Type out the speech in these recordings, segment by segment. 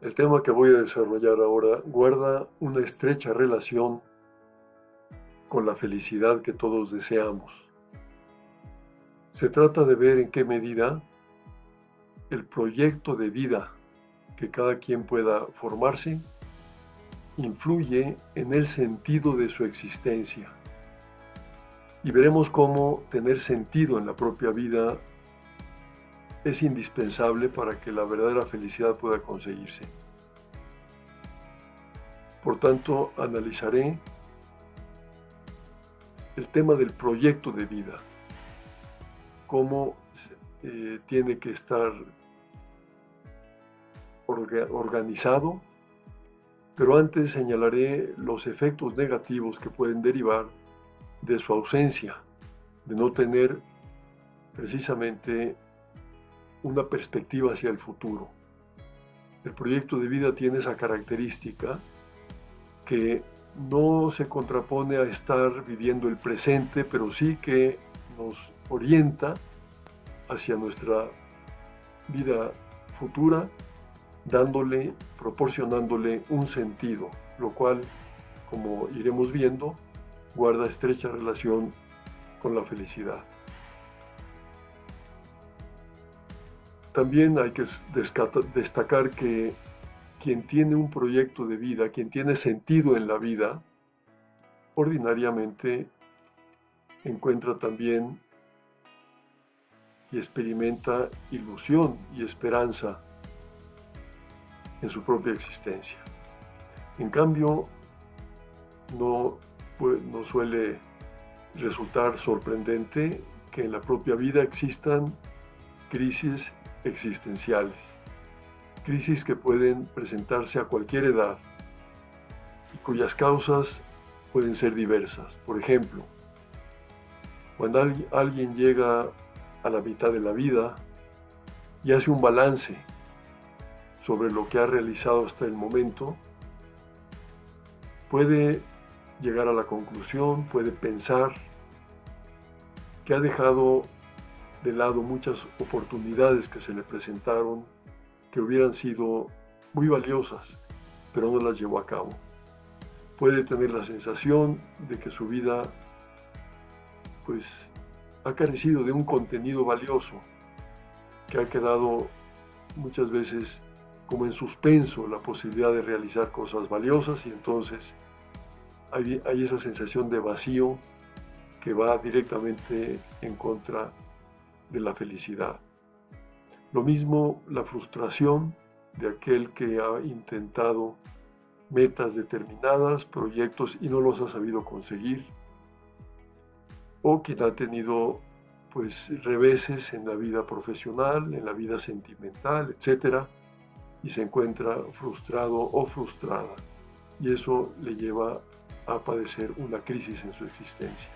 El tema que voy a desarrollar ahora guarda una estrecha relación con la felicidad que todos deseamos. Se trata de ver en qué medida el proyecto de vida que cada quien pueda formarse influye en el sentido de su existencia. Y veremos cómo tener sentido en la propia vida es indispensable para que la verdadera felicidad pueda conseguirse. Por tanto, analizaré el tema del proyecto de vida, cómo tiene que estar organizado, pero antes señalaré los efectos negativos que pueden derivar de su ausencia, de no tener precisamente una perspectiva hacia el futuro. El proyecto de vida tiene esa característica que no se contrapone a estar viviendo el presente, pero sí que nos orienta hacia nuestra vida futura, proporcionándole un sentido, lo cual, como iremos viendo, guarda estrecha relación con la felicidad. También hay que destacar que quien tiene un proyecto de vida, quien tiene sentido en la vida, ordinariamente encuentra también y experimenta ilusión y esperanza en su propia existencia. En cambio, no suele resultar sorprendente que en la propia vida existan crisis existenciales, crisis que pueden presentarse a cualquier edad y cuyas causas pueden ser diversas. Por ejemplo, cuando alguien llega a la mitad de la vida y hace un balance sobre lo que ha realizado hasta el momento, puede llegar a la conclusión, puede pensar que ha dejado de lado muchas oportunidades que se le presentaron, que hubieran sido muy valiosas, pero no las llevó a cabo. Puede tener la sensación de que su vida ha carecido de un contenido valioso, que ha quedado muchas veces como en suspenso la posibilidad de realizar cosas valiosas, y entonces hay esa sensación de vacío que va directamente en contra de la felicidad. Lo mismo la frustración de aquel que ha intentado metas determinadas, proyectos, y no los ha sabido conseguir, o quien ha tenido reveses en la vida profesional, en la vida sentimental, etc., y se encuentra frustrado o frustrada, y eso le lleva a padecer una crisis en su existencia.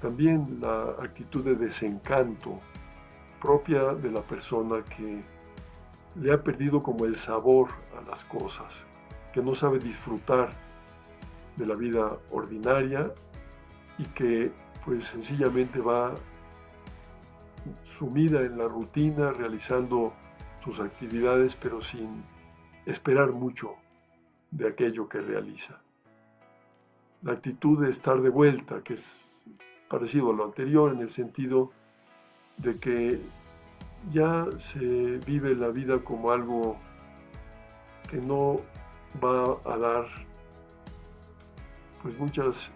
También la actitud de desencanto propia de la persona que le ha perdido como el sabor a las cosas, que no sabe disfrutar de la vida ordinaria y que sencillamente va sumida en la rutina, realizando sus actividades, pero sin esperar mucho de aquello que realiza. La actitud de estar de vuelta, que es parecido a lo anterior en el sentido de que ya se vive la vida como algo que no va a dar muchas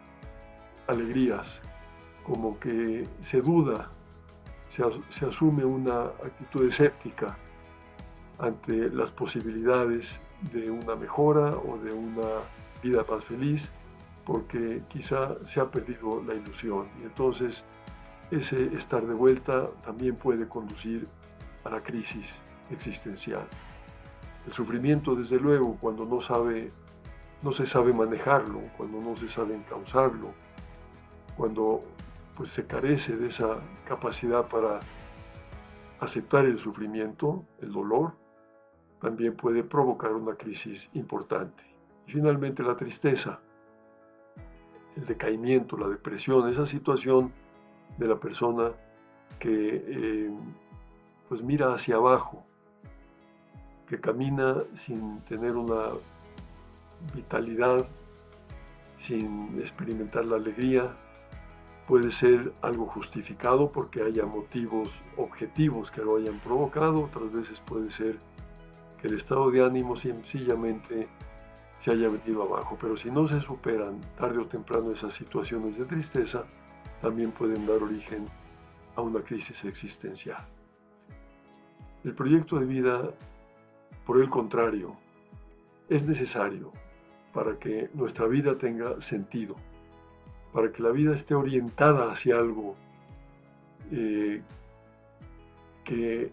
alegrías, como que se duda, se asume una actitud escéptica ante las posibilidades de una mejora o de una vida más feliz, porque quizá se ha perdido la ilusión, y entonces ese estar de vuelta también puede conducir a la crisis existencial. El sufrimiento, desde luego, cuando no se sabe manejarlo, cuando no se sabe encauzarlo, cuando se carece de esa capacidad para aceptar el sufrimiento, el dolor, también puede provocar una crisis importante. Y finalmente la tristeza, el decaimiento, la depresión, esa situación de la persona que mira hacia abajo que camina sin tener una vitalidad, sin experimentar la alegría, puede ser algo justificado porque haya motivos objetivos que lo hayan provocado. Otras veces puede ser que el estado de ánimo sencillamente se haya venido abajo. Pero si no se superan tarde o temprano esas situaciones de tristeza, también pueden dar origen a una crisis existencial. El proyecto de vida, por el contrario, es necesario para que nuestra vida tenga sentido, para que la vida esté orientada hacia algo que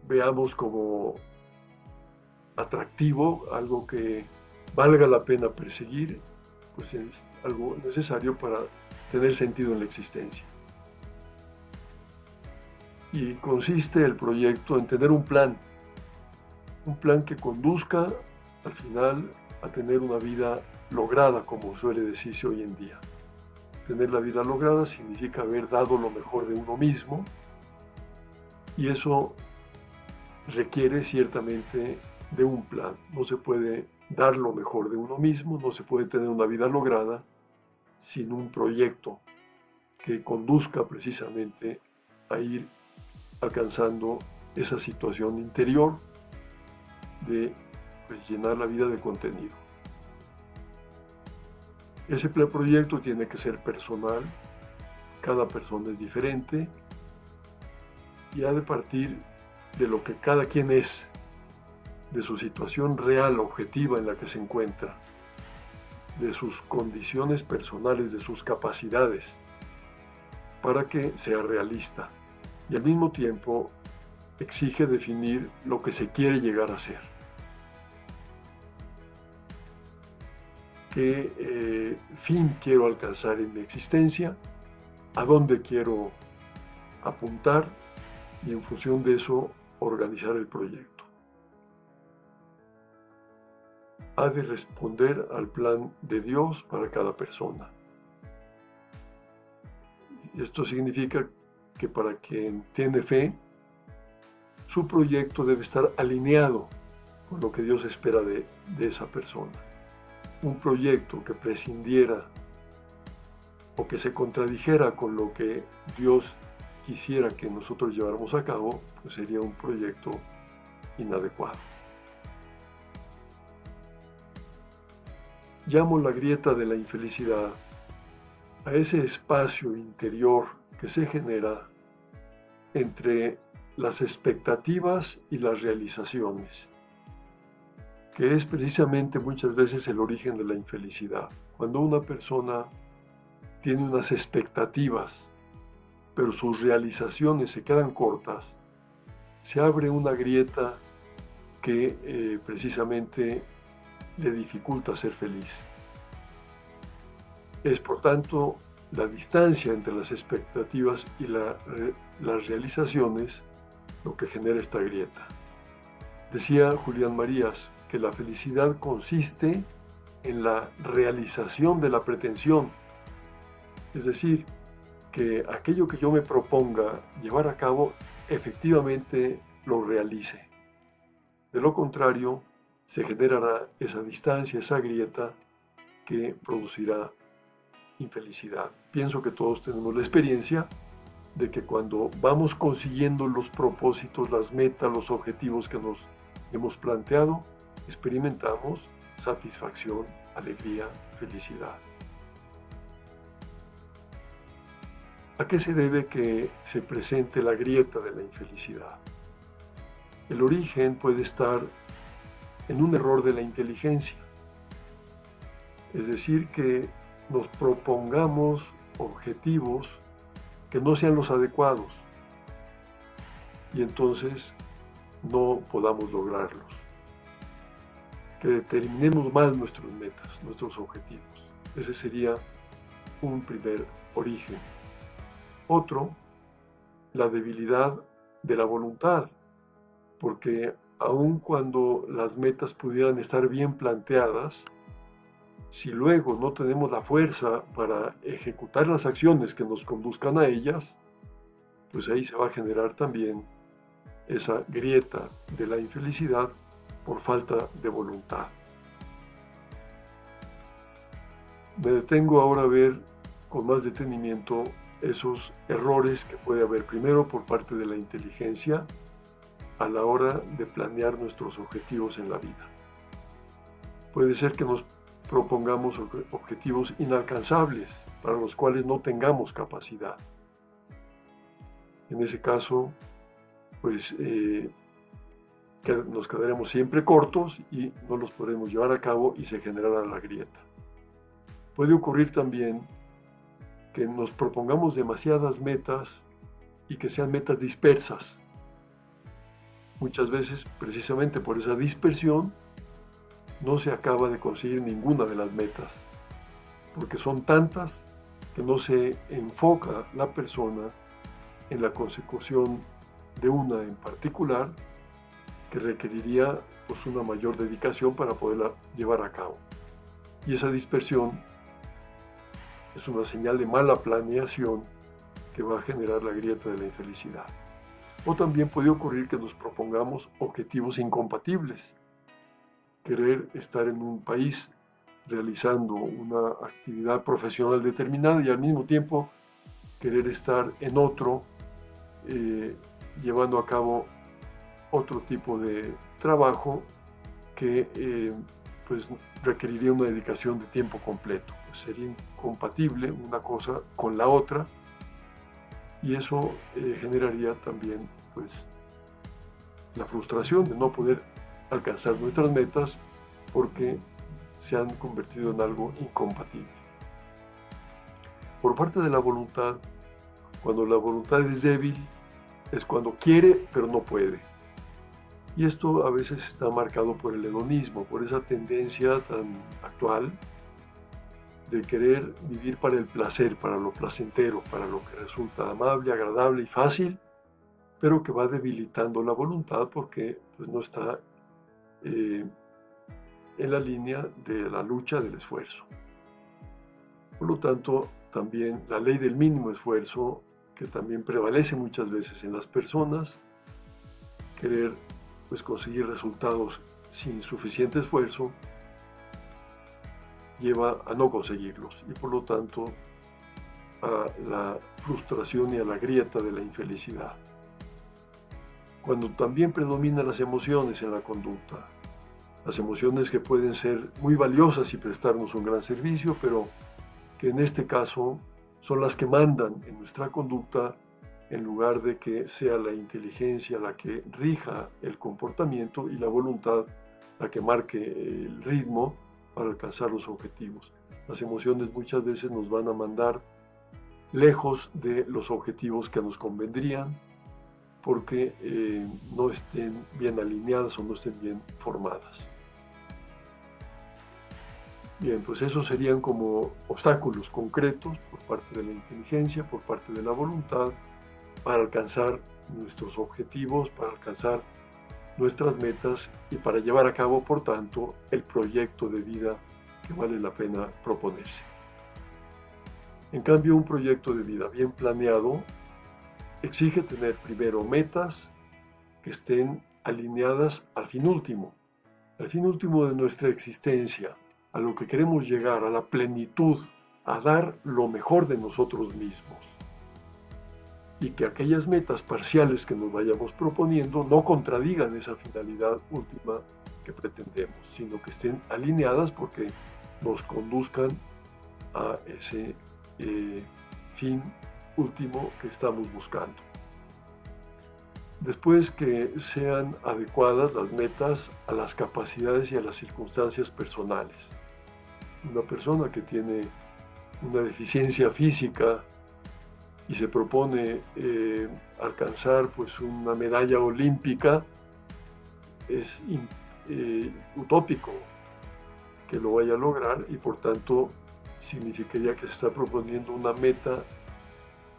veamos como atractivo, algo que valga la pena perseguir, pues es algo necesario para tener sentido en la existencia. Y consiste el proyecto en tener un plan que conduzca al final a tener una vida lograda, como suele decirse hoy en día. Tener la vida lograda significa haber dado lo mejor de uno mismo, y eso requiere ciertamente de un plan. No se puede dar lo mejor de uno mismo, no se puede tener una vida lograda sin un proyecto que conduzca precisamente a ir alcanzando esa situación interior de llenar la vida de contenido. Ese proyecto tiene que ser personal, cada persona es diferente y ha de partir de lo que cada quien es, de su situación real, objetiva en la que se encuentra, de sus condiciones personales, de sus capacidades, para que sea realista y al mismo tiempo exige definir lo que se quiere llegar a ser. ¿Qué fin quiero alcanzar en mi existencia? ¿A dónde quiero apuntar? Y en función de eso, organizar el proyecto. Ha de responder al plan de Dios para cada persona. Y esto significa que para quien tiene fe, su proyecto debe estar alineado con lo que Dios espera de esa persona. Un proyecto que prescindiera o que se contradijera con lo que Dios quisiera que nosotros lleváramos a cabo, pues sería un proyecto inadecuado. Llamo la grieta de la infelicidad a ese espacio interior que se genera entre las expectativas y las realizaciones, que es precisamente muchas veces el origen de la infelicidad. Cuando una persona tiene unas expectativas, pero sus realizaciones se quedan cortas, se abre una grieta que precisamente le dificulta ser feliz. Es, por tanto, la distancia entre las expectativas y las realizaciones lo que genera esta grieta. Decía Julián Marías que la felicidad consiste en la realización de la pretensión, es decir, que aquello que yo me proponga llevar a cabo efectivamente lo realice. De lo contrario, se generará esa distancia, esa grieta que producirá infelicidad. Pienso que todos tenemos la experiencia de que cuando vamos consiguiendo los propósitos, las metas, los objetivos que nos hemos planteado, experimentamos satisfacción, alegría, felicidad. ¿A qué se debe que se presente la grieta de la infelicidad? El origen puede estar en un error de la inteligencia, es decir, que nos propongamos objetivos que no sean los adecuados y entonces no podamos lograrlos, que determinemos mal nuestras metas, nuestros objetivos. Ese sería un primer origen. Otro, la debilidad de la voluntad, porque aun cuando las metas pudieran estar bien planteadas, si luego no tenemos la fuerza para ejecutar las acciones que nos conduzcan a ellas, pues ahí se va a generar también esa grieta de la infelicidad por falta de voluntad. Me detengo ahora a ver con más detenimiento esos errores que puede haber primero por parte de la inteligencia a la hora de planear nuestros objetivos en la vida. Puede ser que nos propongamos objetivos inalcanzables para los cuales no tengamos capacidad. En ese caso, pues nos quedaremos siempre cortos y no los podremos llevar a cabo y se generará la grieta. Puede ocurrir también que nos propongamos demasiadas metas y que sean metas dispersas. Muchas veces, precisamente por esa dispersión, no se acaba de conseguir ninguna de las metas, porque son tantas que no se enfoca la persona en la consecución de una en particular que requeriría pues una mayor dedicación para poderla llevar a cabo. Y esa dispersión es una señal de mala planeación que va a generar la grieta de la infelicidad. O también puede ocurrir que nos propongamos objetivos incompatibles. Querer estar en un país realizando una actividad profesional determinada y al mismo tiempo querer estar en otro llevando a cabo otro tipo de trabajo que pues requeriría una dedicación de tiempo completo. Pues sería incompatible una cosa con la otra y eso generaría también pues la frustración de no poder alcanzar nuestras metas porque se han convertido en algo incompatible. Por parte de la voluntad, cuando la voluntad es débil, es cuando quiere pero no puede. Y esto a veces está marcado por el hedonismo, por esa tendencia tan actual de querer vivir para el placer, para lo placentero, para lo que resulta amable, agradable y fácil, pero que va debilitando la voluntad porque pues, no está en la línea de la lucha del esfuerzo. Por lo tanto, también la ley del mínimo esfuerzo, que también prevalece muchas veces en las personas, querer pues conseguir resultados sin suficiente esfuerzo lleva a no conseguirlos y por lo tanto a la frustración y a la grieta de la infelicidad. Cuando también predominan las emociones en la conducta, las emociones que pueden ser muy valiosas y prestarnos un gran servicio, pero que en este caso son las que mandan en nuestra conducta en lugar de que sea la inteligencia la que rija el comportamiento y la voluntad la que marque el ritmo para alcanzar los objetivos. Las emociones muchas veces nos van a mandar lejos de los objetivos que nos convendrían porque no estén bien alineadas o no estén bien formadas. Bien, pues esos serían como obstáculos concretos por parte de la inteligencia, por parte de la voluntad, para alcanzar nuestros objetivos, para alcanzar nuestras metas y para llevar a cabo, por tanto, el proyecto de vida que vale la pena proponerse. En cambio, un proyecto de vida bien planeado exige tener primero metas que estén alineadas al fin último de nuestra existencia, a lo que queremos llegar, a la plenitud, a dar lo mejor de nosotros mismos. Y que aquellas metas parciales que nos vayamos proponiendo no contradigan esa finalidad última que pretendemos, sino que estén alineadas porque nos conduzcan a ese fin último que estamos buscando. Después que sean adecuadas las metas a las capacidades y a las circunstancias personales. Una persona que tiene una deficiencia física y se propone alcanzar pues, una medalla olímpica, es utópico que lo vaya a lograr y por tanto significaría que se está proponiendo una meta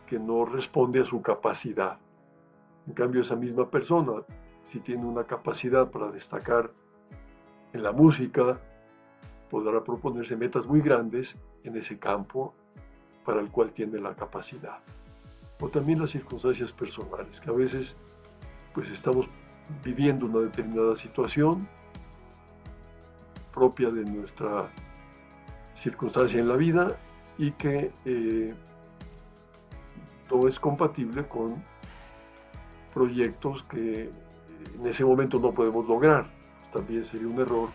que no responde a su capacidad. En cambio, esa misma persona, si tiene una capacidad para destacar en la música, podrá proponerse metas muy grandes en ese campo para el cual tiene la capacidad. O también las circunstancias personales, que a veces pues estamos viviendo una determinada situación propia de nuestra circunstancia en la vida y que no es compatible con proyectos que en ese momento no podemos lograr. Pues también sería un error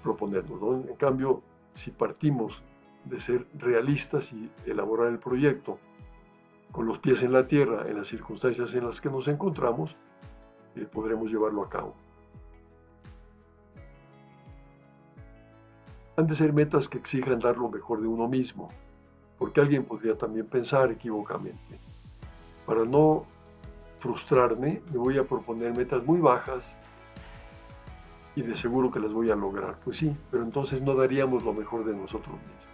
proponernos, ¿no? En cambio, si partimos de ser realistas y elaborar el proyecto con los pies en la tierra, en las circunstancias en las que nos encontramos, podremos llevarlo a cabo. Han de ser metas que exijan dar lo mejor de uno mismo, porque alguien podría también pensar equivocadamente: para no frustrarme, me voy a proponer metas muy bajas y de seguro que las voy a lograr. Pues sí, pero entonces no daríamos lo mejor de nosotros mismos.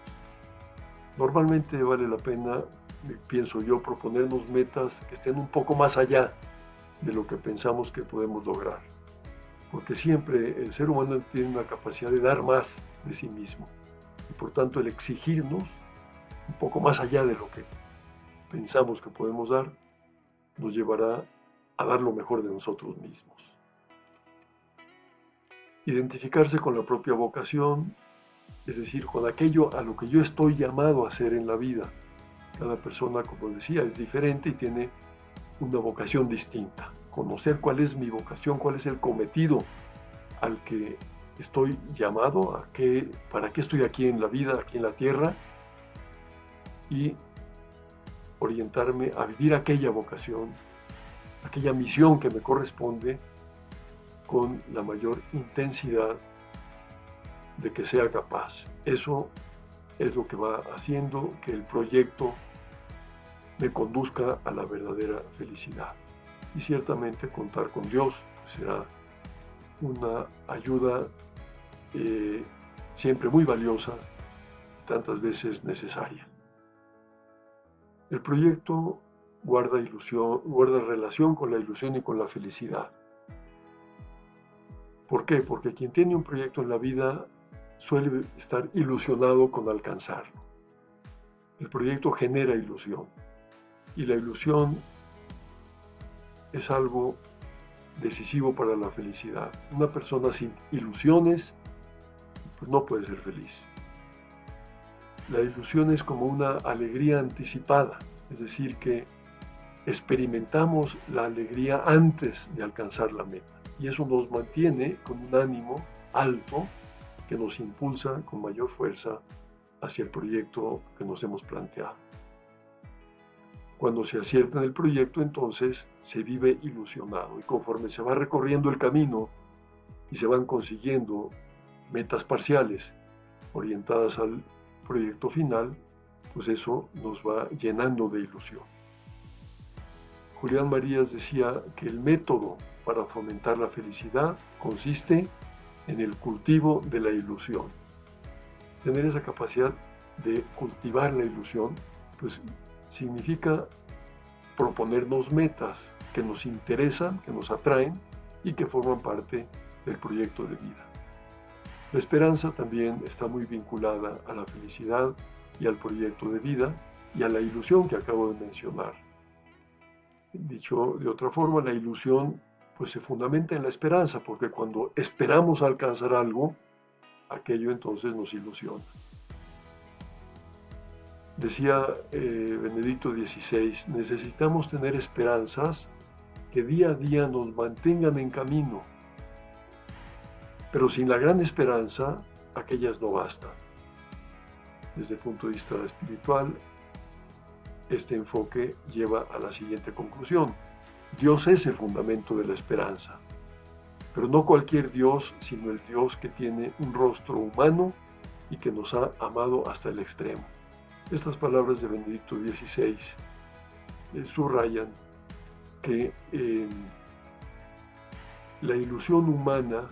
Normalmente vale la pena, pienso yo, proponernos metas que estén un poco más allá de lo que pensamos que podemos lograr, porque siempre el ser humano tiene una capacidad de dar más de sí mismo, y por tanto el exigirnos un poco más allá de lo que pensamos que podemos dar nos llevará a dar lo mejor de nosotros mismos. Identificarse con la propia vocación, es decir, con aquello a lo que yo estoy llamado a hacer en la vida. Cada persona, como decía, es diferente y tiene una vocación distinta. Conocer cuál es mi vocación, cuál es el cometido al que estoy llamado, para qué estoy aquí en la vida, aquí en la tierra, y orientarme a vivir aquella vocación, aquella misión que me corresponde, con la mayor intensidad de que sea capaz. Eso es lo que va haciendo que el proyecto me conduzca a la verdadera felicidad. Y ciertamente contar con Dios será una ayuda siempre muy valiosa, tantas veces necesaria. El proyecto guarda relación con la ilusión y con la felicidad. ¿Por qué? Porque quien tiene un proyecto en la vida suele estar ilusionado con alcanzarlo. El proyecto genera ilusión, y la ilusión es algo decisivo para la felicidad. Una persona sin ilusiones pues no puede ser feliz. La ilusión es como una alegría anticipada, es decir, que experimentamos la alegría antes de alcanzar la meta, y eso nos mantiene con un ánimo alto que nos impulsa con mayor fuerza hacia el proyecto que nos hemos planteado. Cuando se acierta en el proyecto, entonces se vive ilusionado, y conforme se va recorriendo el camino y se van consiguiendo metas parciales orientadas al proyecto final, pues eso nos va llenando de ilusión. Julián Marías decía que el método para fomentar la felicidad consiste en el cultivo de la ilusión. Tener esa capacidad de cultivar la ilusión, pues significa proponernos metas que nos interesan, que nos atraen y que forman parte del proyecto de vida. La esperanza también está muy vinculada a la felicidad y al proyecto de vida y a la ilusión que acabo de mencionar. Dicho de otra forma, la ilusión pues se fundamenta en la esperanza, porque cuando esperamos alcanzar algo, aquello entonces nos ilusiona. Decía Benedicto XVI, necesitamos tener esperanzas que día a día nos mantengan en camino, pero sin la gran esperanza, aquellas no bastan. Desde el punto de vista espiritual, este enfoque lleva a la siguiente conclusión: Dios es el fundamento de la esperanza, pero no cualquier Dios, sino el Dios que tiene un rostro humano y que nos ha amado hasta el extremo. Estas palabras de Benedicto XVI subrayan que la ilusión humana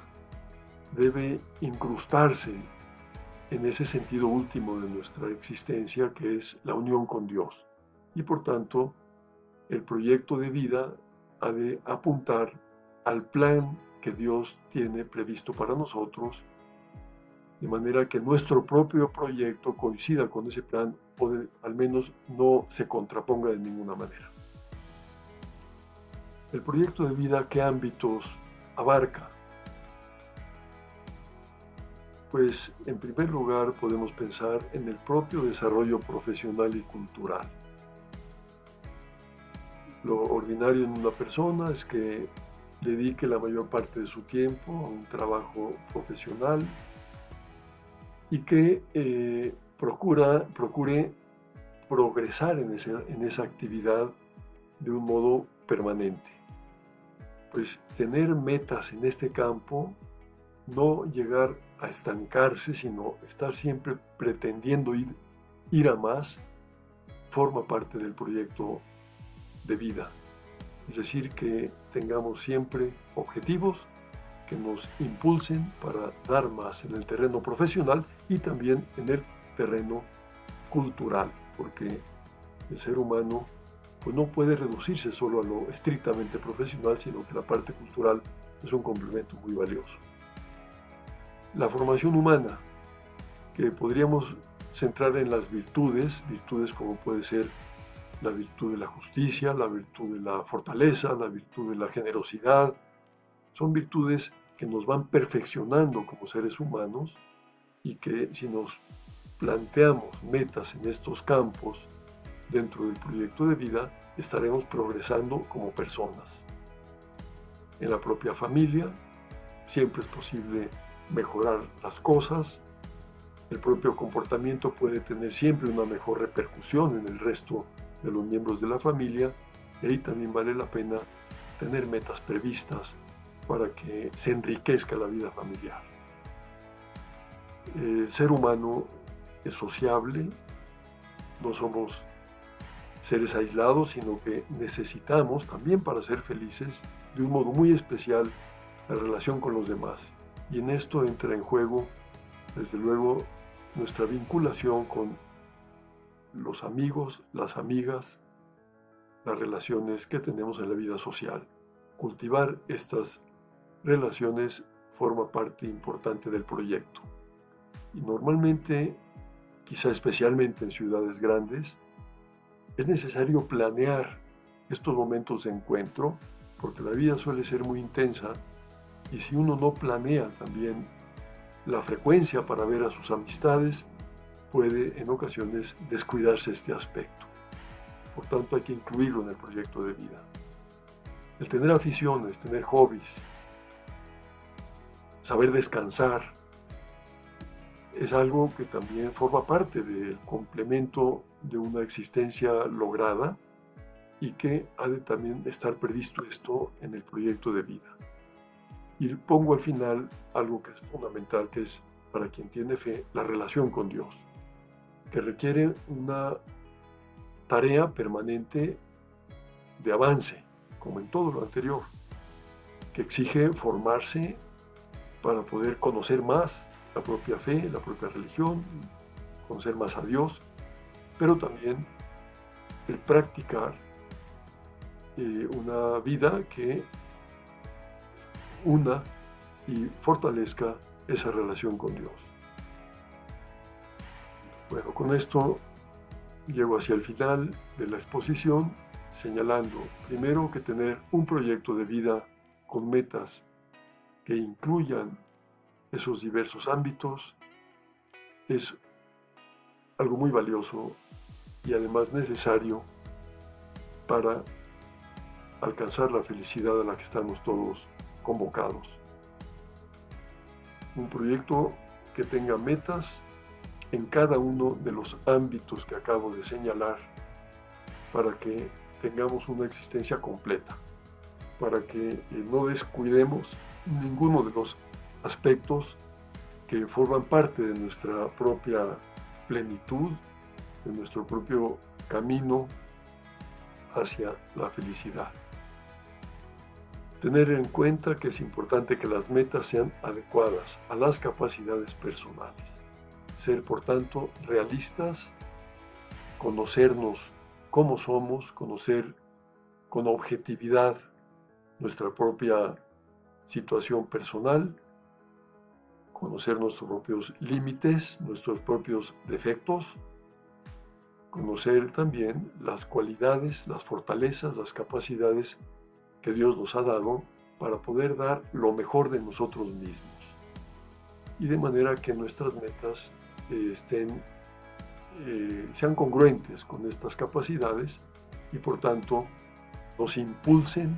debe incrustarse en ese sentido último de nuestra existencia, que es la unión con Dios. Y por tanto, el proyecto de vida ha de apuntar al plan que Dios tiene previsto para nosotros, de manera que nuestro propio proyecto coincida con ese plan, o al menos no se contraponga de ninguna manera. El proyecto de vida, ¿qué ámbitos abarca? Pues en primer lugar podemos pensar en el propio desarrollo profesional y cultural. Lo ordinario en una persona es que dedique la mayor parte de su tiempo a un trabajo profesional y que procure progresar en esa actividad de un modo permanente. Pues tener metas en este campo, no llegar a estancarse, sino estar siempre pretendiendo ir a más, forma parte del proyecto de vida. Es decir, que tengamos siempre objetivos que nos impulsen para dar más en el terreno profesional y también en el terreno cultural, porque el ser humano pues no puede reducirse solo a lo estrictamente profesional, sino que la parte cultural es un complemento muy valioso. La formación humana, que podríamos centrar en las virtudes como puede ser la virtud de la justicia, la virtud de la fortaleza, la virtud de la generosidad. Son virtudes que nos van perfeccionando como seres humanos y que si nos planteamos metas en estos campos dentro del proyecto de vida, estaremos progresando como personas. En la propia familia siempre es posible mejorar las cosas. El propio comportamiento puede tener siempre una mejor repercusión en el resto de los miembros de la familia, y ahí también vale la pena tener metas previstas para que se enriquezca la vida familiar. El ser humano es sociable, no somos seres aislados, sino que necesitamos también, para ser felices, de un modo muy especial, la relación con los demás. Y en esto entra en juego, desde luego, nuestra vinculación con los amigos, las amigas, las relaciones que tenemos en la vida social. Cultivar estas relaciones forma parte importante del proyecto. Y normalmente, quizá especialmente en ciudades grandes, es necesario planear estos momentos de encuentro, porque la vida suele ser muy intensa, y si uno no planea también la frecuencia para ver a sus amistades, puede en ocasiones descuidarse este aspecto. Por tanto, hay que incluirlo en el proyecto de vida. El tener aficiones, tener hobbies, saber descansar, es algo que también forma parte del complemento de una existencia lograda y que ha de también estar previsto esto en el proyecto de vida. Y pongo al final algo que es fundamental, que es para quien tiene fe, la relación con Dios, que requiere una tarea permanente de avance, como en todo lo anterior, que exige formarse para poder conocer más la propia fe, la propia religión, conocer más a Dios, pero también el practicar una vida que una y fortalezca esa relación con Dios. Bueno, con esto llego hacia el final de la exposición, señalando primero que tener un proyecto de vida con metas que incluyan esos diversos ámbitos es algo muy valioso y además necesario para alcanzar la felicidad a la que estamos todos convocados. Un proyecto que tenga metas en cada uno de los ámbitos que acabo de señalar para que tengamos una existencia completa, para que no descuidemos ninguno de los aspectos que forman parte de nuestra propia plenitud, de nuestro propio camino hacia la felicidad. Tener en cuenta que es importante que las metas sean adecuadas a las capacidades personales. Ser, por tanto, realistas, conocernos cómo somos, conocer con objetividad nuestra propia situación personal, conocer nuestros propios límites, nuestros propios defectos, conocer también las cualidades, las fortalezas, las capacidades que Dios nos ha dado para poder dar lo mejor de nosotros mismos. y de manera que nuestras metas sean congruentes con estas capacidades y por tanto nos impulsen,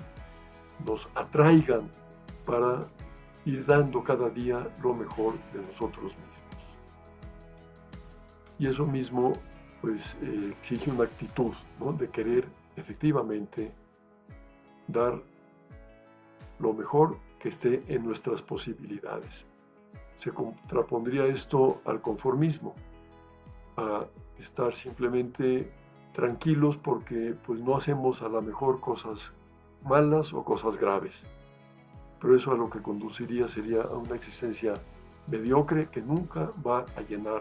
nos atraigan para ir dando cada día lo mejor de nosotros mismos. Y eso mismo pues exige una actitud, ¿no?, de querer efectivamente dar lo mejor que esté en nuestras posibilidades. Se contrapondría esto al conformismo, a estar simplemente tranquilos porque pues no hacemos a lo mejor cosas malas o cosas graves. Pero eso a lo que conduciría sería a una existencia mediocre que nunca va a llenar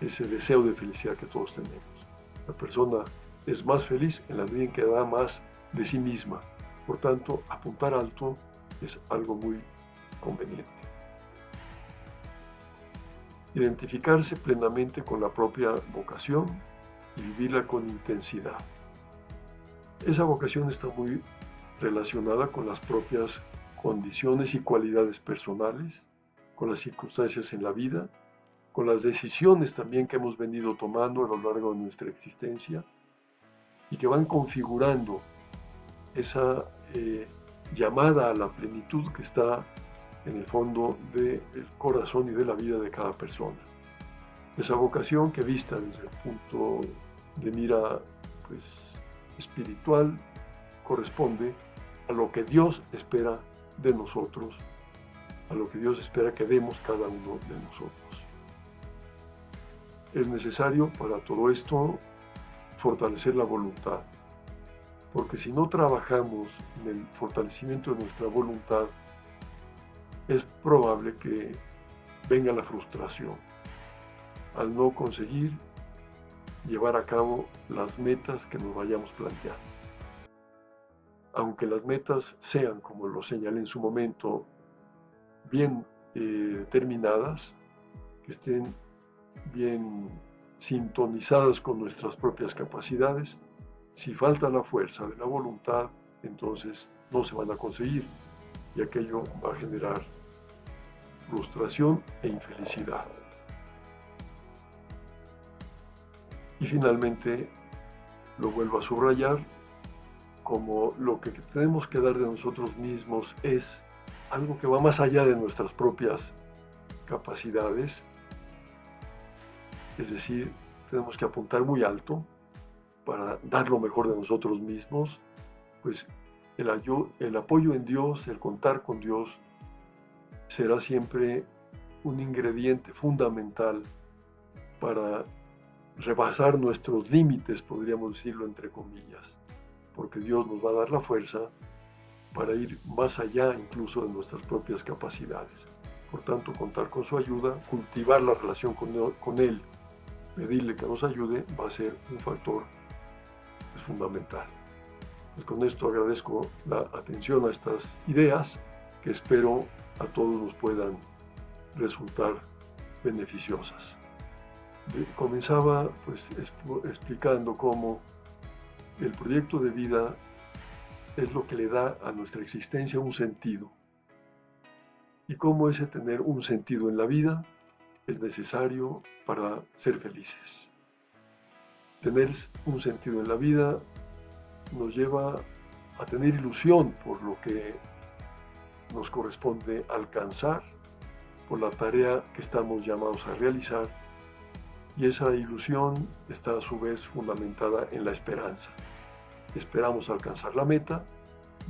ese deseo de felicidad que todos tenemos. La persona es más feliz en la medida en que da más de sí misma. Por tanto, apuntar alto es algo muy conveniente. Identificarse plenamente con la propia vocación y vivirla con intensidad. Esa vocación está muy relacionada con las propias condiciones y cualidades personales, con las circunstancias en la vida, con las decisiones también que hemos venido tomando a lo largo de nuestra existencia y que van configurando esa llamada a la plenitud que está en el fondo del corazón y de la vida de cada persona. Esa vocación que vista desde el punto de mira pues, espiritual corresponde a lo que Dios espera de nosotros, a lo que Dios espera que demos cada uno de nosotros. Es necesario para todo esto fortalecer la voluntad, porque si no trabajamos en el fortalecimiento de nuestra voluntad, es probable que venga la frustración al no conseguir llevar a cabo las metas que nos vayamos planteando. Aunque las metas sean, como lo señalé en su momento, bien determinadas, que estén bien sintonizadas con nuestras propias capacidades, si falta la fuerza de la voluntad, entonces no se van a conseguir y aquello va a generar frustración e infelicidad. Y finalmente, lo vuelvo a subrayar, como lo que tenemos que dar de nosotros mismos es algo que va más allá de nuestras propias capacidades, es decir, tenemos que apuntar muy alto para dar lo mejor de nosotros mismos, pues el apoyo en Dios, el contar con Dios, será siempre un ingrediente fundamental para rebasar nuestros límites, podríamos decirlo entre comillas, porque Dios nos va a dar la fuerza para ir más allá incluso de nuestras propias capacidades. Por tanto, contar con su ayuda, cultivar la relación con Él, pedirle que nos ayude, va a ser un factor fundamental. Pues con esto agradezco la atención a estas ideas que espero a todos nos puedan resultar beneficiosas. Comenzaba pues explicando cómo el proyecto de vida es lo que le da a nuestra existencia un sentido y cómo ese tener un sentido en la vida es necesario para ser felices. Tener un sentido en la vida nos lleva a tener ilusión por lo que nos corresponde alcanzar, por la tarea que estamos llamados a realizar, y esa ilusión está a su vez fundamentada en la esperanza. Esperamos alcanzar la meta,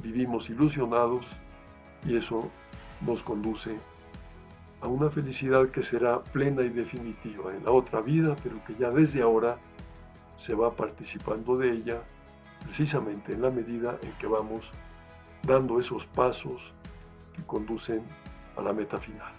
vivimos ilusionados y eso nos conduce a una felicidad que será plena y definitiva en la otra vida, pero que ya desde ahora se va participando de ella precisamente en la medida en que vamos dando esos pasos que conducen a la meta final.